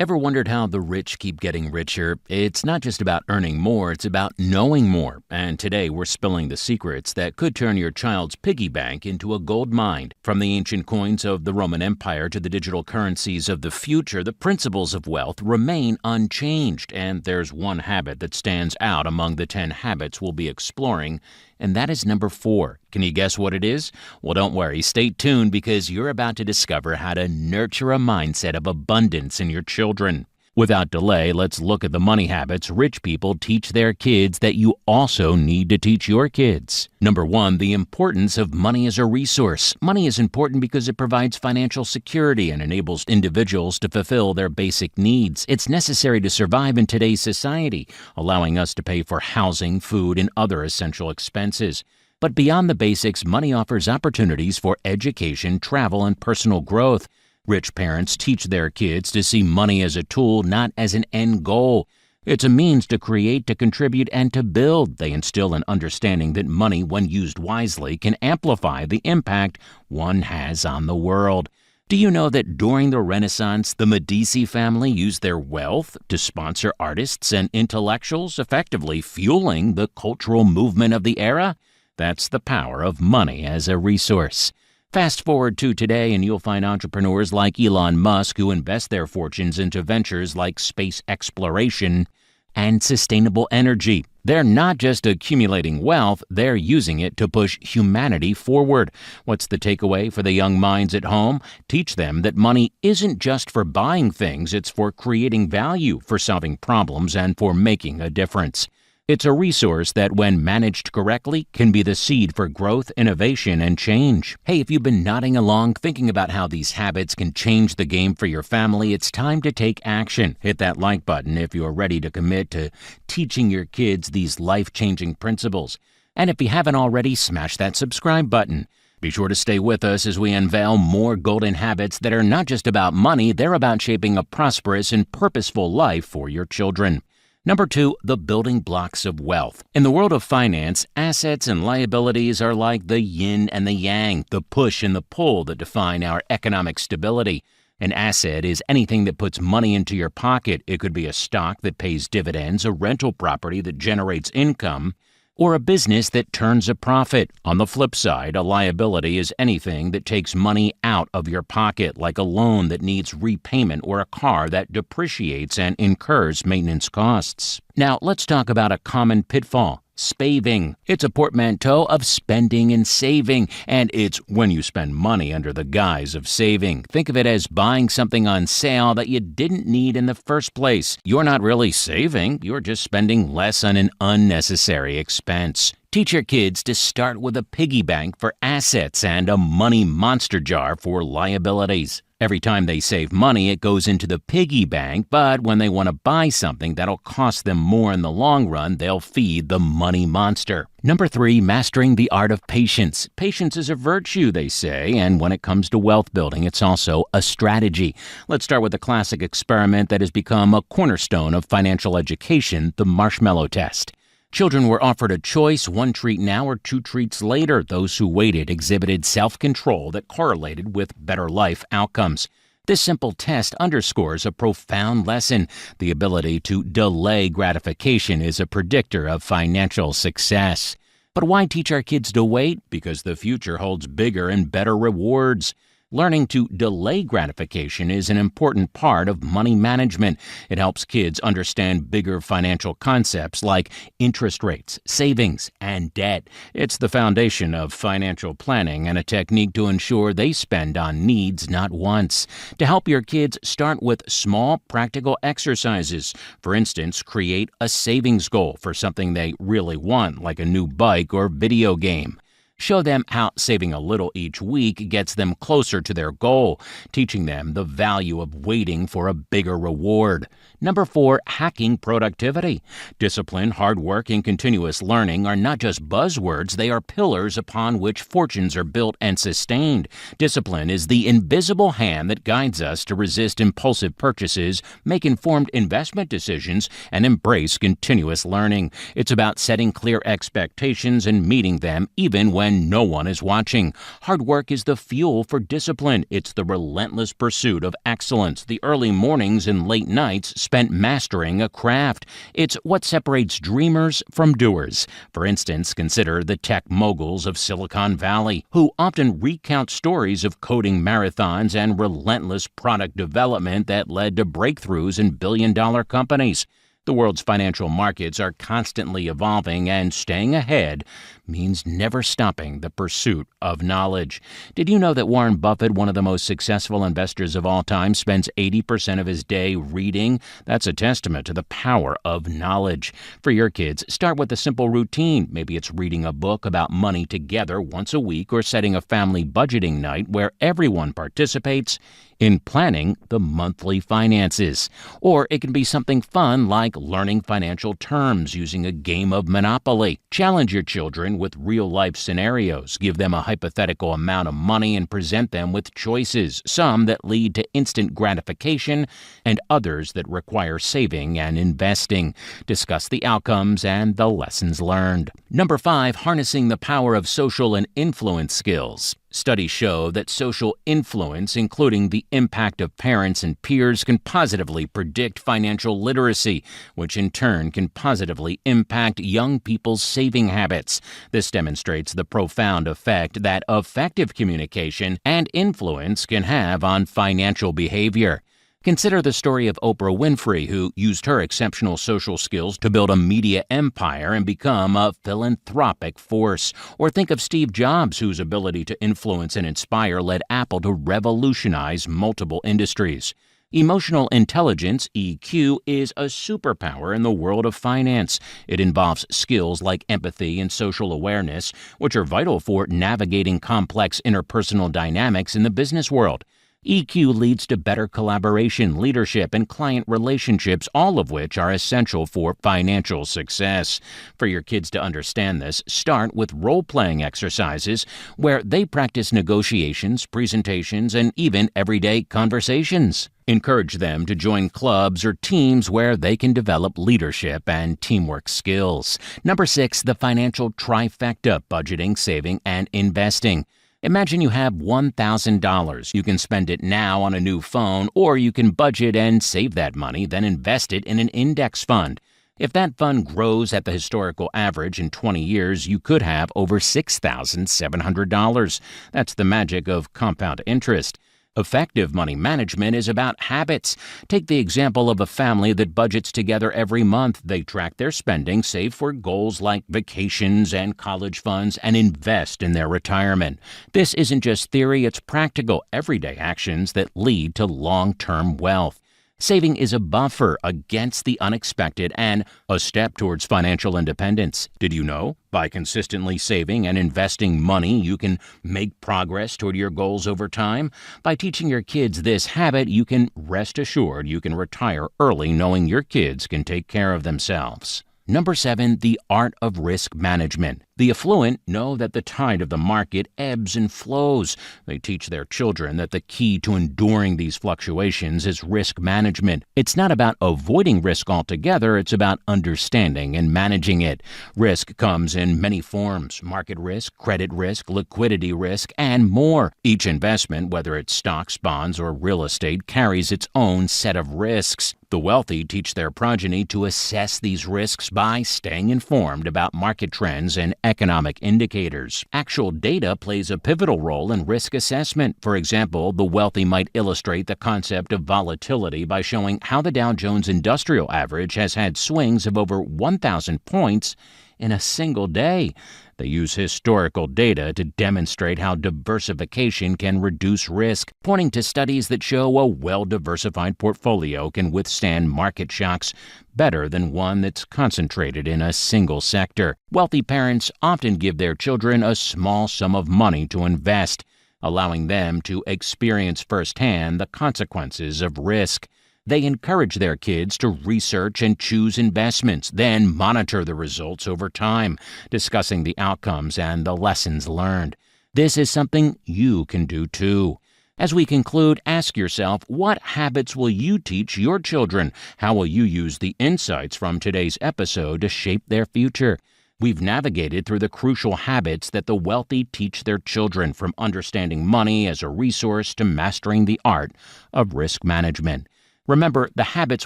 Ever wondered how the rich keep getting richer? It's not just about earning more, it's about knowing more. And today we're spilling the secrets that could turn your child's piggy bank into a gold mine. From the ancient coins of the Roman Empire to the digital currencies of the future, the principles of wealth remain unchanged. And there's one habit that stands out among the 10 habits we'll be exploring, and that is number 4. Can you guess what it is? Well, don't worry. Stay tuned because you're about to discover how to nurture a mindset of abundance in your children. Without delay, let's look at the money habits rich people teach their kids that you also need to teach your kids. Number 1, the importance of money as a resource. Money is important because it provides financial security and enables individuals to fulfill their basic needs. It's necessary to survive in today's society, allowing us to pay for housing, food, and other essential expenses. But beyond the basics, money offers opportunities for education, travel, and personal growth. Rich parents teach their kids to see money as a tool, not as an end goal. It's a means to create, to contribute, and to build. They instill an understanding that money, when used wisely, can amplify the impact one has on the world. Do you know that during the Renaissance, the Medici family used their wealth to sponsor artists and intellectuals, effectively fueling the cultural movement of the era? That's the power of money as a resource. Fast forward to today and you'll find entrepreneurs like Elon Musk who invest their fortunes into ventures like space exploration and sustainable energy. They're not just accumulating wealth, they're using it to push humanity forward. What's the takeaway for the young minds at home? Teach them that money isn't just for buying things, it's for creating value, for solving problems, and for making a difference. It's a resource that, when managed correctly, can be the seed for growth, innovation, and change. Hey, if you've been nodding along, thinking about how these habits can change the game for your family, it's time to take action. Hit that like button if you're ready to commit to teaching your kids these life-changing principles. And if you haven't already, smash that subscribe button. Be sure to stay with us as we unveil more golden habits that are not just about money, they're about shaping a prosperous and purposeful life for your children. Number 2, the building blocks of wealth. In the world of finance, assets and liabilities are like the yin and the yang, the push and the pull that define our economic stability. An asset is anything that puts money into your pocket. It could be a stock that pays dividends, a rental property that generates income, or a business that turns a profit. On the flip side, a liability is anything that takes money out of your pocket, like a loan that needs repayment or a car that depreciates and incurs maintenance costs. Now, let's talk about a common pitfall. Spaving. It's a portmanteau of spending and saving, and it's when you spend money under the guise of saving. Think of it as buying something on sale that you didn't need in the first place. You're not really saving, you're just spending less on an unnecessary expense. Teach your kids to start with a piggy bank for assets and a money monster jar for liabilities. Every time they save money, it goes into the piggy bank, but when they want to buy something that'll cost them more in the long run, they'll feed the money monster. Number 3, mastering the art of patience. Patience is a virtue, they say, and when it comes to wealth building, it's also a strategy. Let's start with a classic experiment that has become a cornerstone of financial education, the marshmallow test. Children were offered a choice, 1 treat now or 2 treats later. Those who waited exhibited self-control that correlated with better life outcomes. This simple test underscores a profound lesson. The ability to delay gratification is a predictor of financial success. But why teach our kids to wait? Because the future holds bigger and better rewards. Learning to delay gratification is an important part of money management. It helps kids understand bigger financial concepts like interest rates, savings, and debt. It's the foundation of financial planning and a technique to ensure they spend on needs, not wants. To help your kids, start with small, practical exercises. For instance, create a savings goal for something they really want, like a new bike or video game. Show them how saving a little each week gets them closer to their goal, teaching them the value of waiting for a bigger reward. Number 4, hacking productivity. Discipline, hard work, and continuous learning are not just buzzwords, they are pillars upon which fortunes are built and sustained. Discipline is the invisible hand that guides us to resist impulsive purchases, make informed investment decisions, and embrace continuous learning. It's about setting clear expectations and meeting them even when when no one is watching. Hard work is the fuel for discipline. It's the relentless pursuit of excellence, the early mornings and late nights spent mastering a craft. It's what separates dreamers from doers. For instance, consider the tech moguls of Silicon Valley, who often recount stories of coding marathons and relentless product development that led to breakthroughs in billion-dollar companies. The world's financial markets are constantly evolving, and staying ahead means never stopping the pursuit of knowledge. Did you know that Warren Buffett, one of the most successful investors of all time, spends 80% of his day reading? That's a testament to the power of knowledge. For your kids, start with a simple routine. Maybe it's reading a book about money together once a week, or setting a family budgeting night where everyone participates in planning the monthly finances. Or it can be something fun like learning financial terms using a game of Monopoly. Challenge your children with real-life scenarios. Give them a hypothetical amount of money and present them with choices, some that lead to instant gratification and others that require saving and investing. Discuss the outcomes and the lessons learned. Number 5, harnessing the power of social and influence skills. Studies show that social influence, including the impact of parents and peers, can positively predict financial literacy, which in turn can positively impact young people's saving habits. This demonstrates the profound effect that effective communication and influence can have on financial behavior. Consider the story of Oprah Winfrey, who used her exceptional social skills to build a media empire and become a philanthropic force. Or think of Steve Jobs, whose ability to influence and inspire led Apple to revolutionize multiple industries. Emotional intelligence, EQ, is a superpower in the world of finance. It involves skills like empathy and social awareness, which are vital for navigating complex interpersonal dynamics in the business world. EQ leads to better collaboration, leadership, and client relationships, all of which are essential for financial success. For your kids to understand this, start with role-playing exercises where they practice negotiations, presentations, and even everyday conversations. Encourage them to join clubs or teams where they can develop leadership and teamwork skills. Number 6, the Financial Trifecta: budgeting, saving, and investing. Imagine you have $1,000. You can spend it now on a new phone, or you can budget and save that money, then invest it in an index fund. If that fund grows at the historical average in 20 years, you could have over $6,700. That's the magic of compound interest. Effective money management is about habits. Take the example of a family that budgets together every month. They track their spending, save for goals like vacations and college funds, and invest in their retirement. This isn't just theory, it's practical, everyday actions that lead to long-term wealth. Saving is a buffer against the unexpected and a step towards financial independence. Did you know? By consistently saving and investing money, you can make progress toward your goals over time. By teaching your kids this habit, you can rest assured you can retire early knowing your kids can take care of themselves. Number 7, the art of risk management. The affluent know that the tide of the market ebbs and flows. They teach their children that the key to enduring these fluctuations is risk management. It's not about avoiding risk altogether, it's about understanding and managing it. Risk comes in many forms: market risk, credit risk, liquidity risk, and more. Each investment, whether it's stocks, bonds, or real estate, carries its own set of risks. The wealthy teach their progeny to assess these risks by staying informed about market trends and economic indicators. Actual data plays a pivotal role in risk assessment. For example, the wealthy might illustrate the concept of volatility by showing how the Dow Jones Industrial Average has had swings of over 1,000 points in a single day. They use historical data to demonstrate how diversification can reduce risk, pointing to studies that show a well-diversified portfolio can withstand market shocks better than one that's concentrated in a single sector. Wealthy parents often give their children a small sum of money to invest, allowing them to experience firsthand the consequences of risk. They encourage their kids to research and choose investments, then monitor the results over time, discussing the outcomes and the lessons learned. This is something you can do too. As we conclude, ask yourself, what habits will you teach your children? How will you use the insights from today's episode to shape their future? We've navigated through the crucial habits that the wealthy teach their children, from understanding money as a resource to mastering the art of risk management. Remember, the habits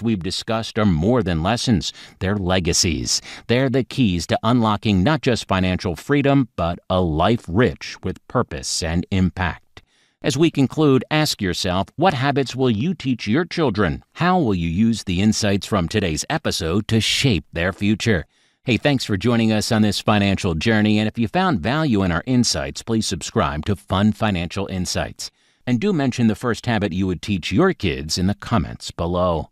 we've discussed are more than lessons. They're legacies. They're the keys to unlocking not just financial freedom, but a life rich with purpose and impact. As we conclude, ask yourself, what habits will you teach your children? How will you use the insights from today's episode to shape their future? Hey, thanks for joining us on this financial journey, and if you found value in our insights, please subscribe to Fun Financial Insights. And do mention the first habit you would teach your kids in the comments below.